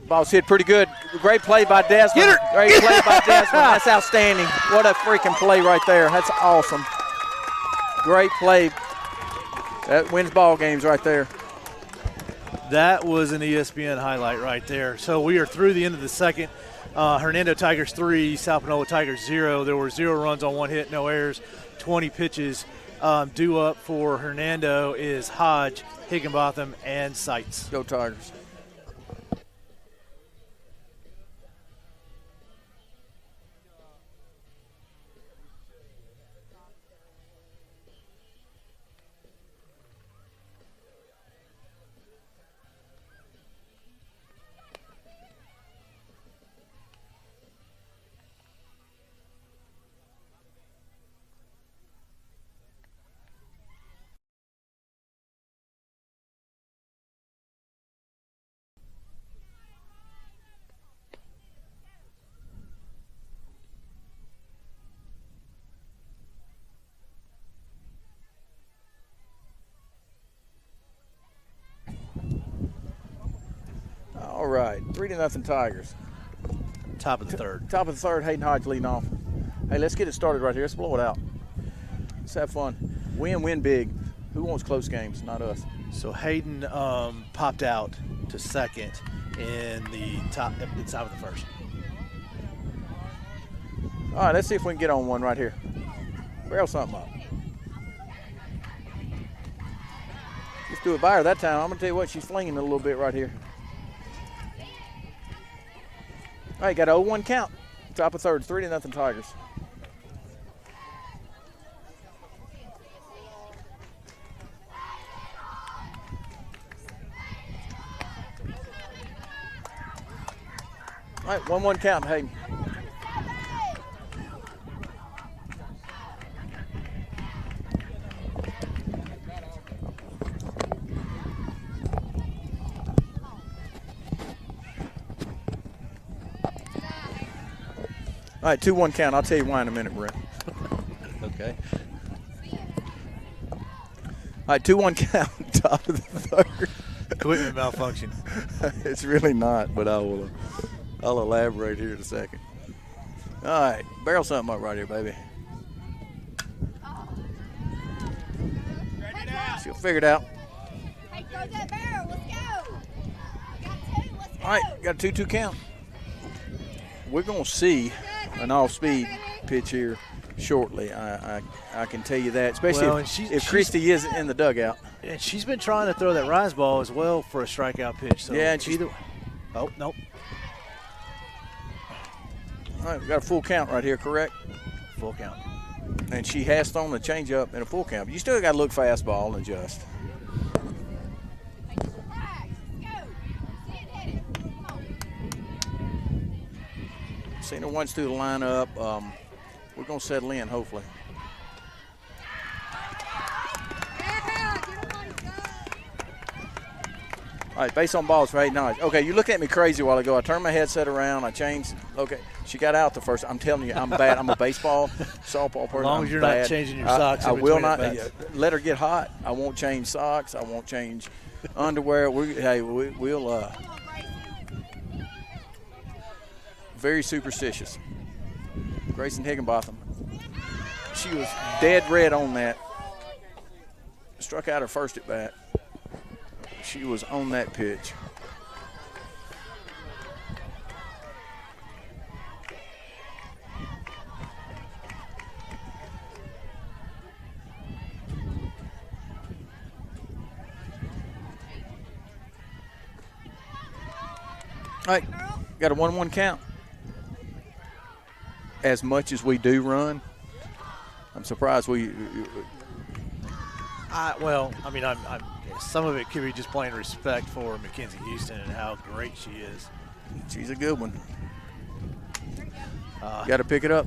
Ball's hit pretty good. Great play by Desmond. Get her. Great play by Desmond. That's outstanding. What a freaking play right there. That's awesome. Great play. That wins ball games right there. That was an ESPN highlight right there. So we are through the end of the second. Hernando Tigers 3, South Panola Tigers 0. There were 0 runs on 1 hit, no errors, 20 pitches, Due up for Hernando is Hodge, Higginbotham, and Seitz. Go Tigers. All right, 3-0 Tigers. Top of the third. Top of the third, Hayden Hodge leading off. Hey, let's get it started right here. Let's blow it out. Let's have fun. Win big. Who wants close games? Not us. So Hayden popped out to second in the top of the first. All right, let's see if we can get on one right here. Barrel something up. Let's do it by her that time. I'm going to tell you what, she's flinging it a little bit right here. All right, got an 0-1 count. Top of third, 3-0 Tigers. All right, 1-1 count, Hayden. All right, 2-1 count. I'll tell you why in a minute, Brent. Okay. All right, 2-1 count. Top of the third. Equipment malfunction. It's really not, but I'll elaborate here in a second. All right, barrel something up right here, baby. She'll figure it out. Hey, throw that barrel. Let's go. Got two. Let's go. All right, got a 2-2 count. We're going to see an off-speed pitch here shortly. I can tell you that, especially Well, if Christy is in the dugout. And she's been trying to throw that rise ball as well for a strikeout pitch. So Yeah, and she's either. Oh, nope. All right, we got a full count right here, correct? Full count. And she has thrown the changeup in a full count. You still got to look fastball and adjust. Seen her once through the lineup. We're going to settle in, hopefully. All right, base on balls for 8 nice. Okay, you looked at me crazy a while ago. I turned my headset around. I changed. Okay, she got out the first. I'm telling you, I'm bad. I'm a baseball, softball person. As long as you're bad. not changing your socks. I in will between not at-bats. let her get hot. I won't change socks. I won't change underwear. We'll very superstitious. Grayson Higginbotham. She was dead red on that. Struck out her first at bat. She was on that pitch. All right, got a 1-1 count. As much as we do run, I'm surprised we. I'm some of it could be just plain respect for Mackenzie Houston and how great she is. She's a good one. You got to pick it up.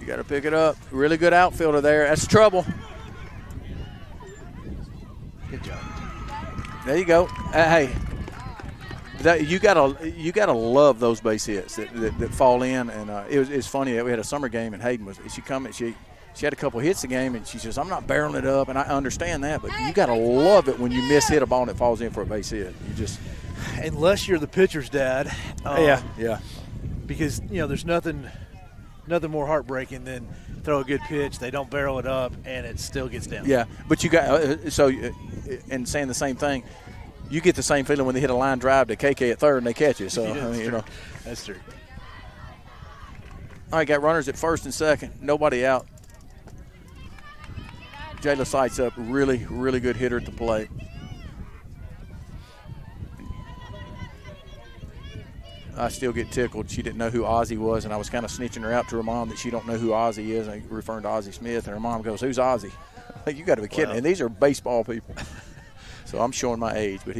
You got to pick it up. Really good outfielder there. That's trouble. Good job. There you go. Hey, you gotta love those base hits that fall in. And it's funny that we had a summer game and Hayden she had a couple hits a game and she says, I'm not barreling it up, and I understand that, but you gotta love it when you miss hit a ball and it falls in for a base hit. You just unless you're the pitcher's dad. Yeah. Because there's nothing more heartbreaking than throw a good pitch, they don't barrel it up, and it still gets down. Yeah, but you got and saying the same thing. You get the same feeling when they hit a line drive to KK at third and they catch it. So Yeah, that's true. All right, got runners at first and second. Nobody out. Jayla sights up, really, really good hitter at the plate. I still get tickled. She didn't know who Ozzie was, and I was kind of snitching her out to her mom that she don't know who Ozzie is, and referring to Ozzie Smith, and her mom goes, "Who's Ozzie?" Like, you got to be kidding. And these are baseball people. So I'm showing my age, but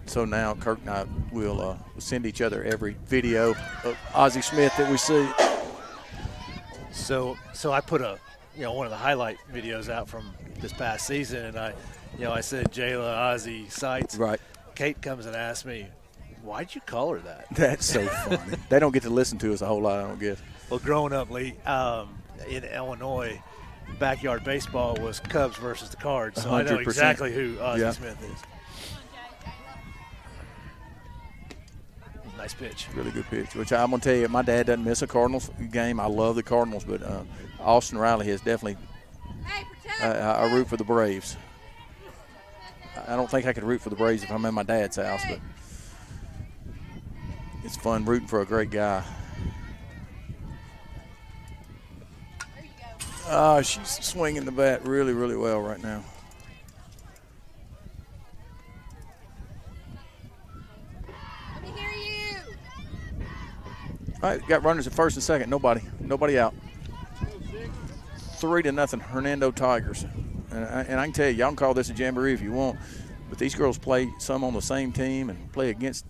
so now Kirk and I will send each other every video of Ozzie Smith that we see. So I put one of the highlight videos out from this past season, and I said Jayla Ozzie sights. Right. Kate comes and asks me, "Why'd you call her that?" That's so funny. They don't get to listen to us a whole lot, I don't guess. Well, growing up, Lee, in Illinois, backyard baseball was Cubs versus the Cards, so 100%. I know exactly who Ozzie Smith is. Nice pitch. Really good pitch, which I'm going to tell you, my dad doesn't miss a Cardinals game. I love the Cardinals, but Austin Riley has definitely I root for the Braves. I don't think I could root for the Braves if I'm in my dad's house, but it's fun rooting for a great guy. She's swinging the bat really, really well right now. Let me hear you. All right, got runners at first and second. Nobody out. 3-0, Hernando Tigers. And I can tell you, y'all can call this a jamboree if you want, but these girls play some on the same team and play against.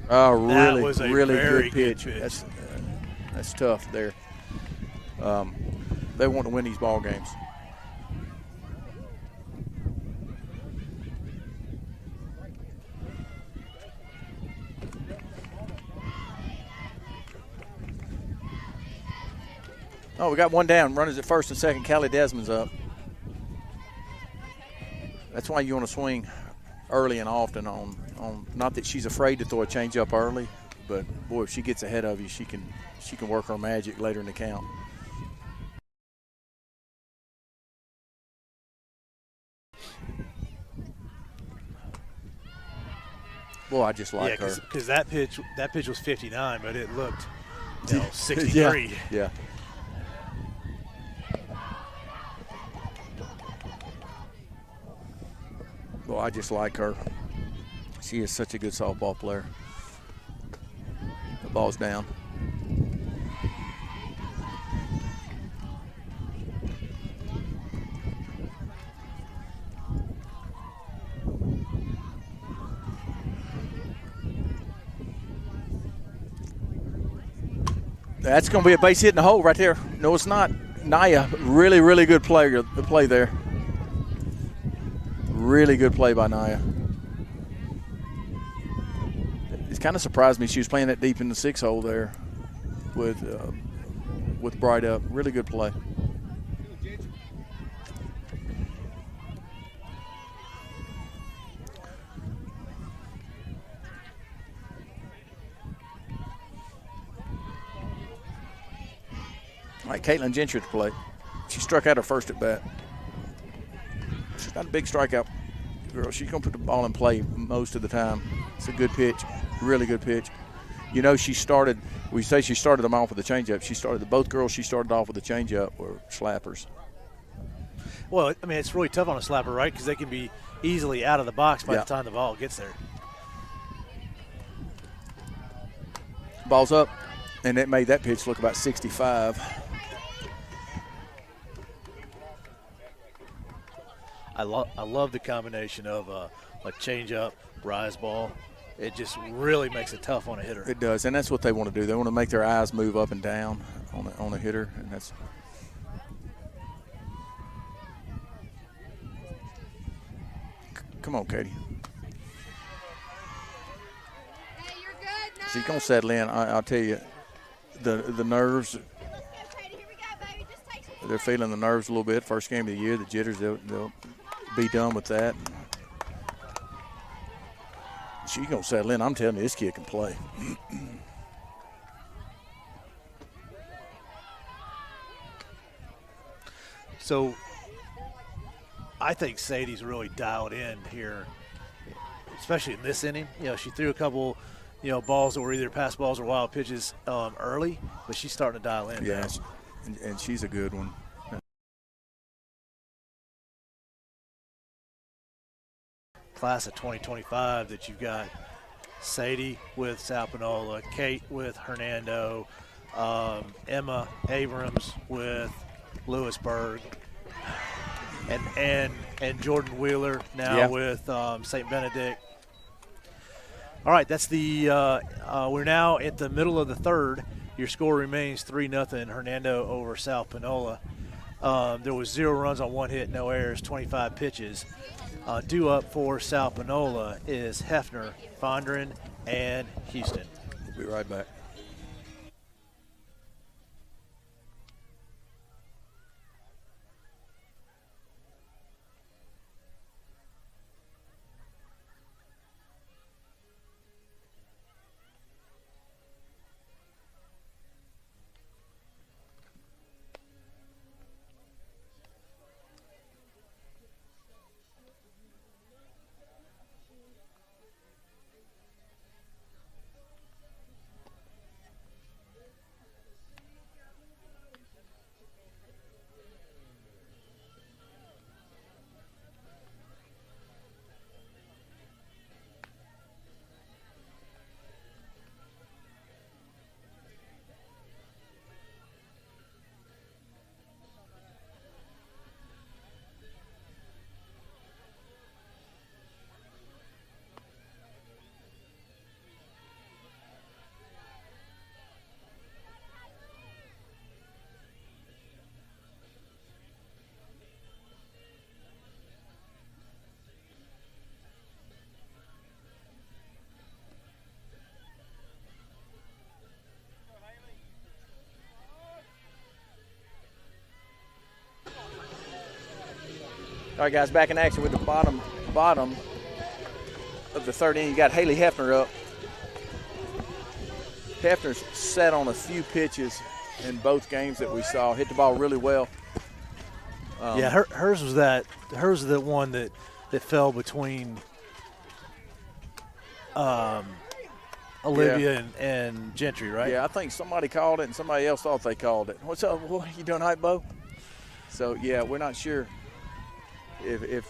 Really, really good pitch. That's tough there. They want to win these ball games. Oh, we got one down. Runners at first and second. Callie Desmond's up. That's why you want to swing early and often on not that she's afraid to throw a changeup early, but boy, if she gets ahead of you, she can work her magic later in the count. Boy, I just like her. Because that pitch was 59, but it looked 63. Yeah. Well, I just like her. She is such a good softball player. The ball's down. That's going to be a base hit in the hole right there. No, it's not. Naya, really, really good play there. Really good play by Naya. It kind of surprised me she was playing that deep in the 6 hole there with Bright up. Really good play. All right, Caitlin Gentry to play. She struck out her first at bat. She's not a big strikeout girl. She's going to put the ball in play most of the time. It's a good pitch, really good pitch. You know, she started them off with a changeup. Both girls she started off with a changeup were slappers. Well, I mean, it's really tough on a slapper, right? Because they can be easily out of the box by the time the ball gets there. Ball's up, and it made that pitch look about 65. I love the combination of a changeup, rise ball. It just really makes it tough on a hitter. It does, and that's what they want to do. They want to make their eyes move up and down on a hitter, and that's. Come on, Katie. Hey, you're good now. She's gonna settle in. I'll tell you, the nerves. Here we go, baby. Just take some. They're feeling the nerves a little bit. First game of the year, the jitters. They'll be done with that. She's gonna settle in. I'm telling you, this kid can play. So I think Sadie's really dialed in here, especially in this inning. You know, she threw a couple, balls that were either pass balls or wild pitches early, but she's starting to dial in. Yeah, and she's a good one. class of 2025 that you've got Sadie with South Panola, Kate with Hernando, Emma Abrams with Lewisburg, and Jordan Wheeler now with St. Benedict. All right, that's the we're now at the middle of the third. Your score remains 3-0 Hernando over South Panola. There was 0 runs on 1 hit, no errors, 25 pitches. Due up for South Panola is Hefner, Fondren, and Houston. We'll be right back. All right, guys, back in action with the bottom of the third inning. You got Haley Hefner up. Hefner's sat on a few pitches in both games that we saw. Hit the ball really well. Hers was the one that fell between Olivia and Gentry, right? Yeah, I think somebody called it and somebody else thought they called it. What's up? What you doing, hype, Bo? So yeah, we're not sure if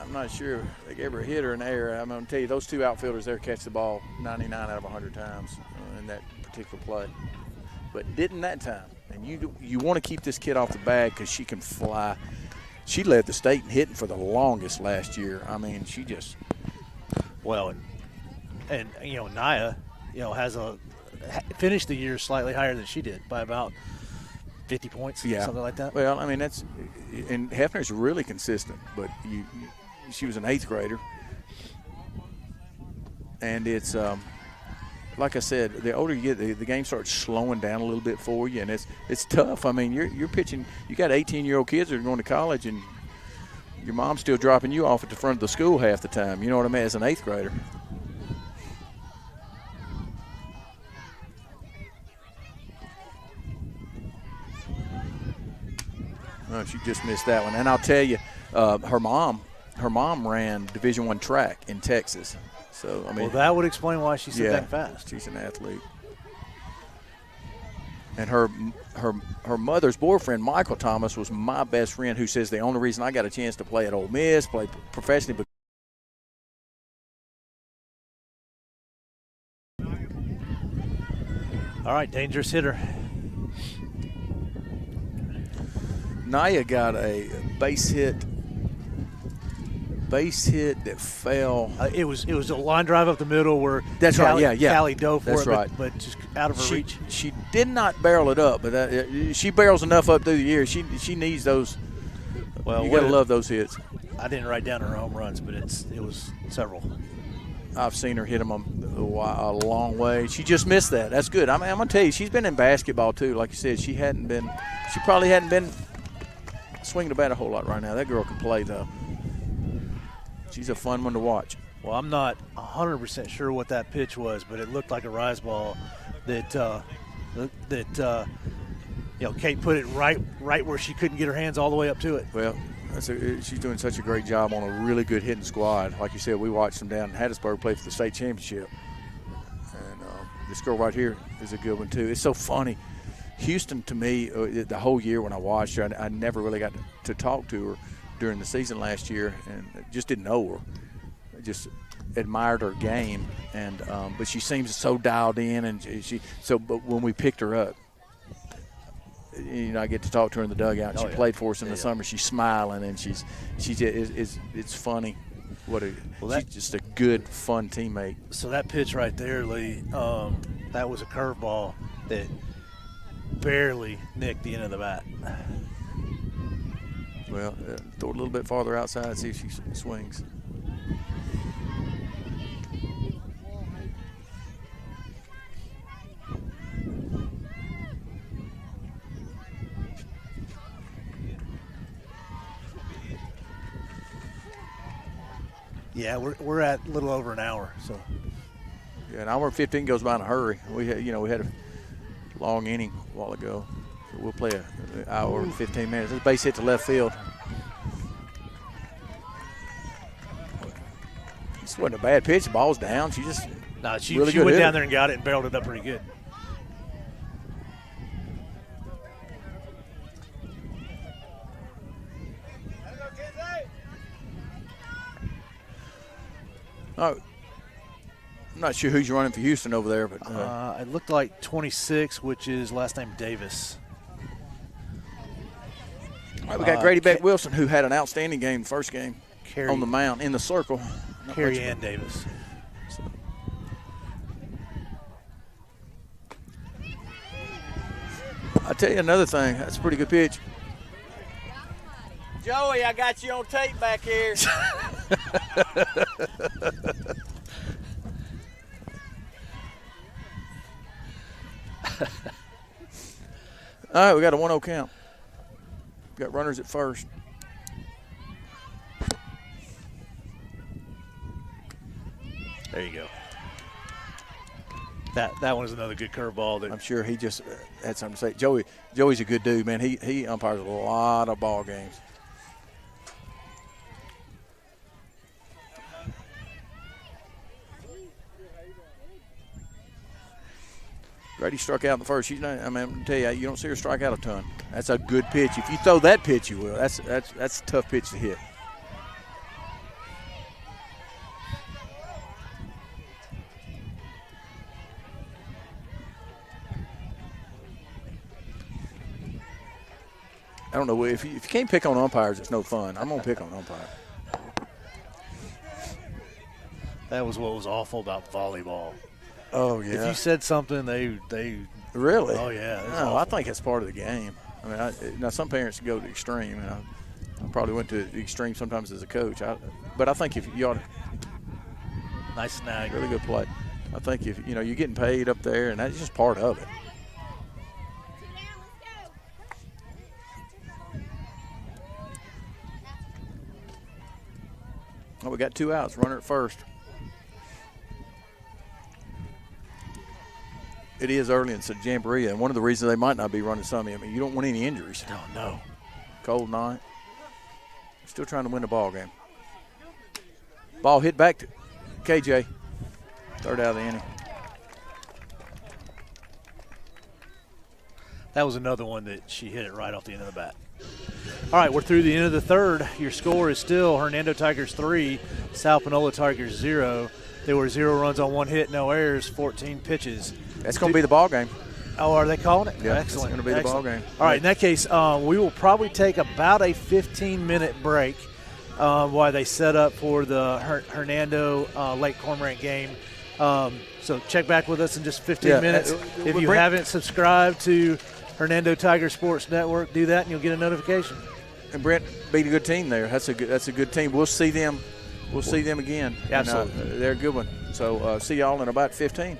I'm not sure if they gave her a hit or an error. I'm going to tell you, those two outfielders there catch the ball 99 out of 100 times in that particular play. But didn't that time. And you want to keep this kid off the bag because she can fly. She led the state in hitting for the longest last year. I mean, she just – well, and Naya, has finished the year slightly higher than she did by about 50 points, something like that. Well, I mean, and Hefner's really consistent, but she was an 8th grader. And it's like I said, the older you get, the game starts slowing down a little bit for you, and it's tough. I mean, you're pitching. You got 18-year-old kids that are going to college, and your mom's still dropping you off at the front of the school half the time. You know what I mean? As an 8th grader. Oh, she just missed that one. And I'll tell you, her mom ran Division I track in Texas. So I mean, well, that would explain why she's so that fast. She's an athlete. And her mother's boyfriend, Michael Thomas, was my best friend, who says the only reason I got a chance to play at Ole Miss, play professionally. All right, dangerous hitter. Naya got a base hit that fell. It was a line drive up the middle where that's Callie, right. Yeah. Callie dove for that's it, right. but just out of her reach. She did not barrel it up, but she barrels enough up through the year. She needs those. Well, you gotta love those hits. I didn't write down her home runs, but it was several. I've seen her hit them a long way. She just missed that. That's good. I'm gonna tell you, she's been in basketball too. Like you said, she probably hadn't been swinging the bat a whole lot right now. That girl can play though. She's a fun one to watch. Well, I'm not 100% sure what that pitch was, but it looked like a rise ball that Kate put it right where she couldn't get her hands all the way up to it. Well, she's doing such a great job on a really good hitting squad. Like you said, we watched them down in Hattiesburg play for the state championship. And this girl right here is a good one too. It's so funny. Houston, to me, the whole year when I watched her, I never really got to talk to her. during the season last year and just didn't know her. Just admired her game, and but she seems so dialed in, and but when we picked her up, I get to talk to her in the dugout. And she played for us in the summer. She's smiling, and it's funny. She's just a good, fun teammate. So that pitch right there, Lee, that was a curveball that barely nicked the end of the bat. Well, throw it a little bit farther outside, see if she swings. Yeah, we're at a little over an hour. So. Yeah, an hour and 15 goes by in a hurry. We had a long inning a while ago. So we'll play an hour and 15 minutes. This base hit to left field. This wasn't a bad pitch. The ball's down. She went down there and got it and barreled it up pretty good. Oh, I'm not sure who's running for Houston over there, but it looked like 26, which is last name Davis. All right, we got Grady Beck Wilson, who had an outstanding game the first game on the mound in the circle. Carrie Ann Davis. I'll tell you another thing. That's a pretty good pitch. Joey, I got you on tape back here. All right, we got a 1-0 count. We got runners at first. There you go. That one is another good curveball. I'm sure he just had something to say. Joey's a good dude, man. He umpires a lot of ball games. Grady struck out in the first. I'm going to tell you, you don't see her strike out a ton. That's a good pitch. If you throw that pitch, you will. That's a tough pitch to hit. I don't know. If you can't pick on umpires, it's no fun. I'm going to pick on umpires. That was what was awful about volleyball. Oh, yeah. If you said something, they really? Oh, yeah. No, I think it's part of the game. I mean, now some parents go to the extreme, and I probably went to the extreme sometimes as a coach. But I think if you ought to. Nice snag. Really good play. I think if you're getting paid up there, and that's just part of it. Oh, we got 2 outs. Runner at first. It is early in Jamboree, and one of the reasons they might not be running some, you don't want any injuries. Oh, no. Cold night. Still trying to win the ball game. Ball hit back to KJ. Third out of the inning. That was another one that she hit it right off the end of the bat. All right, we're through the end of the third. Your score is still Hernando Tigers 3, South Panola Tigers 0. There were 0 runs on 1 hit, no errors, 14 pitches. That's going to be the ball game. Oh, are they calling it? Yeah, excellent. It's going to be the ball game. All right, in that case, we will probably take about a 15-minute break while they set up for the Hernando Lake Cormorant game. So check back with us in just 15 minutes. If you haven't subscribed to Hernando Tiger Sports Network, do that and you'll get a notification. And Brent beat a good team there. That's a good team. We'll see them. We'll see them again. Absolutely. And, they're a good one. So see y'all in about 15.